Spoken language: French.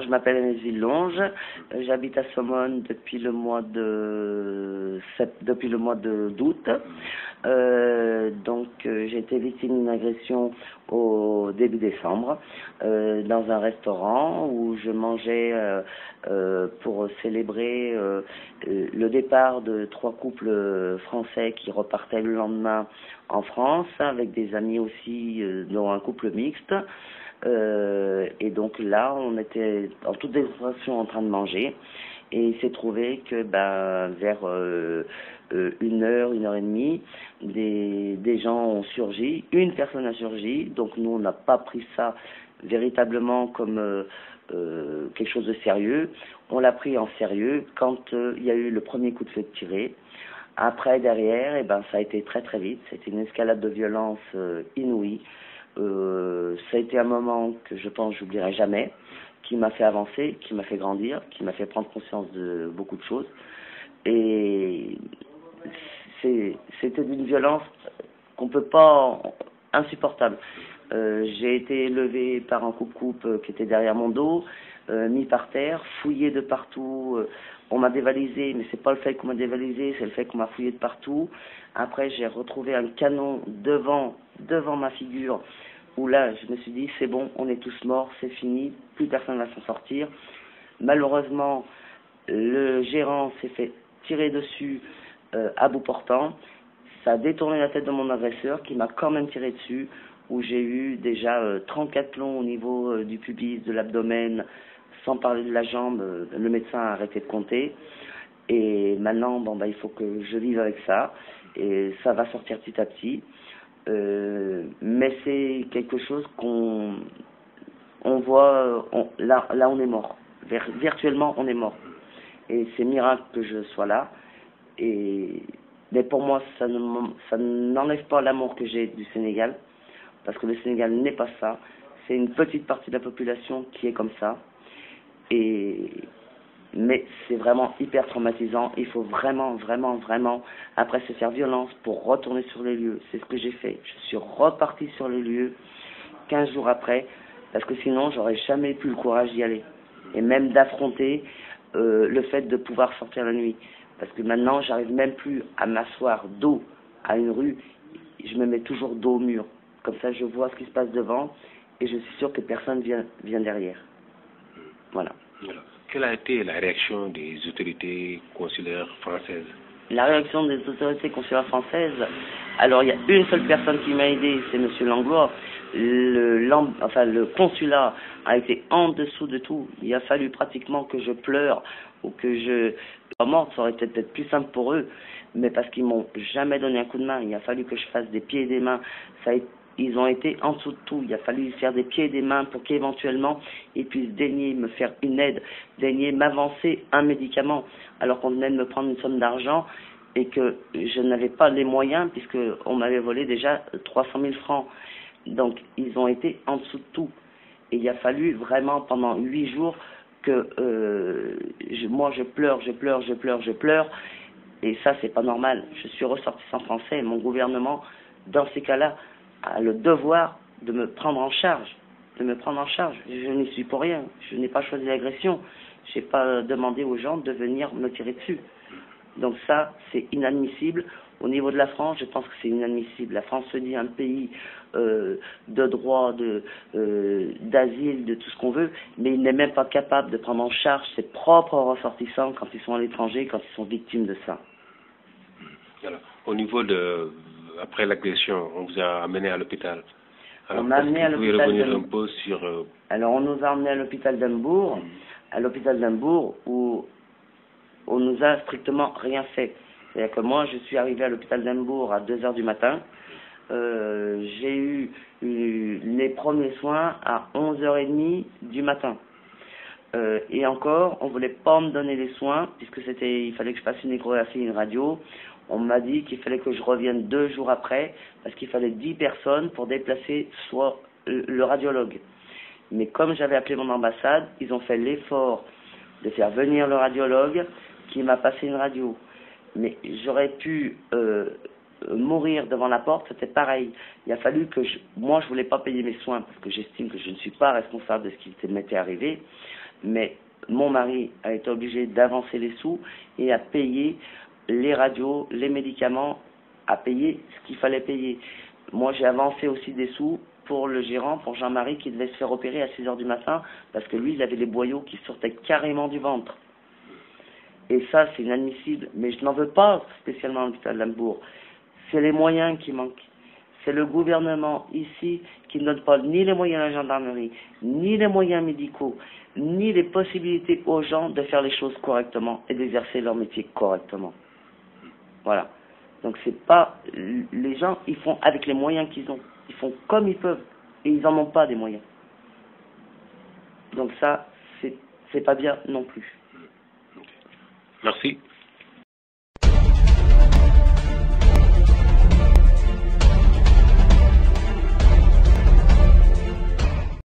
Alors, je m'appelle Agnès Longe, j'habite à Somone depuis le mois d'août. J'ai été victime d'une agression au début décembre dans un restaurant où je mangeais pour célébrer le départ de 3 couples français qui repartaient le lendemain en France, avec des amis aussi, dont un couple mixte. Et donc là, on était en toute démonstration en train de manger, et il s'est trouvé que vers 1 heure et demie, des gens ont surgi, une personne a surgi, donc nous on n'a pas pris ça véritablement comme quelque chose de sérieux. On l'a pris en sérieux quand il y a eu le premier coup de feu tiré. Après, derrière, ça a été très très vite, c'était une escalade de violence inouïe. Ça a été un moment que je pense j'oublierai jamais, qui m'a fait avancer, qui m'a fait grandir, qui m'a fait prendre conscience de beaucoup de choses. Et c'était d'une violence qu'on peut pas, insupportable. J'ai été élevé par un coupe-coupe qui était derrière mon dos, mis par terre, fouillé de partout. On m'a dévalisé, mais c'est pas le fait qu'on m'a dévalisé, c'est le fait qu'on m'a fouillé de partout. Après, j'ai retrouvé un canon devant ma figure, où là, je me suis dit, c'est bon, on est tous morts, c'est fini, plus personne ne va s'en sortir. Malheureusement, le gérant s'est fait tirer dessus à bout portant. Ça a détourné la tête de mon agresseur, qui m'a quand même tiré dessus, où j'ai eu déjà 34 plombs au niveau du pubis, de l'abdomen, sans parler de la jambe. Le médecin a arrêté de compter. Et maintenant, il faut que je vive avec ça. Et ça va sortir petit à petit. Mais c'est quelque chose qu'on voit, là on est mort. Virtuellement, on est mort. Et c'est miracle que je sois là. Mais pour moi, ça n'enlève pas l'amour que j'ai du Sénégal. Parce que le Sénégal n'est pas ça. C'est une petite partie de la population qui est comme ça. Mais c'est vraiment hyper traumatisant. Il faut vraiment, après se faire violence pour retourner sur les lieux. C'est ce que j'ai fait. Je suis reparti sur les lieux 15 jours après, parce que sinon, j'aurais jamais eu le courage d'y aller. Et même d'affronter le fait de pouvoir sortir la nuit. Parce que maintenant, j'arrive même plus à m'asseoir dos à une rue. Je me mets toujours dos au mur. Comme ça, je vois ce qui se passe devant, et je suis sûr que personne vient derrière. Voilà. Alors, quelle a été la réaction des autorités consulaires françaises? La réaction des autorités consulaires françaises, alors il y a une seule personne qui m'a aidé, c'est Monsieur Langlois. Le consulat a été en dessous de tout. Il a fallu pratiquement que je pleure ou que je sois morte. Ça aurait été peut-être plus simple pour eux, mais parce qu'ils m'ont jamais donné un coup de main. Il a fallu que je fasse des pieds et des mains. Ils ont été en dessous de tout. Il a fallu faire des pieds et des mains pour qu'éventuellement ils puissent daigner me faire une aide, daigner m'avancer un médicament, alors qu'on venait de me prendre une somme d'argent et que je n'avais pas les moyens, puisqu'on m'avait volé déjà 300 000 francs. Donc ils ont été en dessous de tout. Et il a fallu vraiment pendant 8 jours que moi je pleure. Et ça, c'est pas normal. Je suis ressortissant français, et mon gouvernement, dans ces cas-là, a le devoir de me prendre en charge. Je n'y suis pour rien. Je n'ai pas choisi l'agression. Je n'ai pas demandé aux gens de venir me tirer dessus. Donc ça, c'est inadmissible. Au niveau de la France, je pense que c'est inadmissible. La France se dit un pays de droit, d'asile, de tout ce qu'on veut, mais il n'est même pas capable de prendre en charge ses propres ressortissants quand ils sont à l'étranger, quand ils sont victimes de ça. Alors, au niveau après l'agression, on vous a amené à l'hôpital. On m'a amené à l'hôpital d'Hambourg. Alors, on nous a amené à l'hôpital d'Hambourg, où on nous a strictement rien fait. C'est-à-dire que moi, je suis arrivé à l'hôpital d'Hambourg à 2 heures du matin. J'ai eu les premiers soins à 11h30 du matin. Et encore, on voulait pas me donner les soins, puisque il fallait que je fasse une échographie et une radio. On m'a dit qu'il fallait que je revienne 2 jours après, parce qu'il fallait 10 personnes pour déplacer soit le radiologue. Mais comme j'avais appelé mon ambassade, ils ont fait l'effort de faire venir le radiologue, qui m'a passé une radio. Mais j'aurais pu mourir devant la porte, c'était pareil. Il a fallu que moi je voulais pas payer mes soins, parce que j'estime que je ne suis pas responsable de ce qui m'était arrivé. Mais mon mari a été obligé d'avancer les sous et à payer les radios, les médicaments, à payer ce qu'il fallait payer. Moi, j'ai avancé aussi des sous pour le gérant, pour Jean-Marie, qui devait se faire opérer à 6 heures du matin, parce que lui, il avait les boyaux qui sortaient carrément du ventre. Et ça, c'est inadmissible. Mais je n'en veux pas spécialement à l'hôpital d'Hambourg. C'est les moyens qui manquent. C'est le gouvernement ici qui ne donne pas ni les moyens à la gendarmerie, ni les moyens médicaux, ni les possibilités aux gens de faire les choses correctement et d'exercer leur métier correctement. Voilà. Donc c'est pas... Les gens, ils font avec les moyens qu'ils ont. Ils font comme ils peuvent. Et ils n'en ont pas des moyens. Donc ça, c'est pas bien non plus. Merci.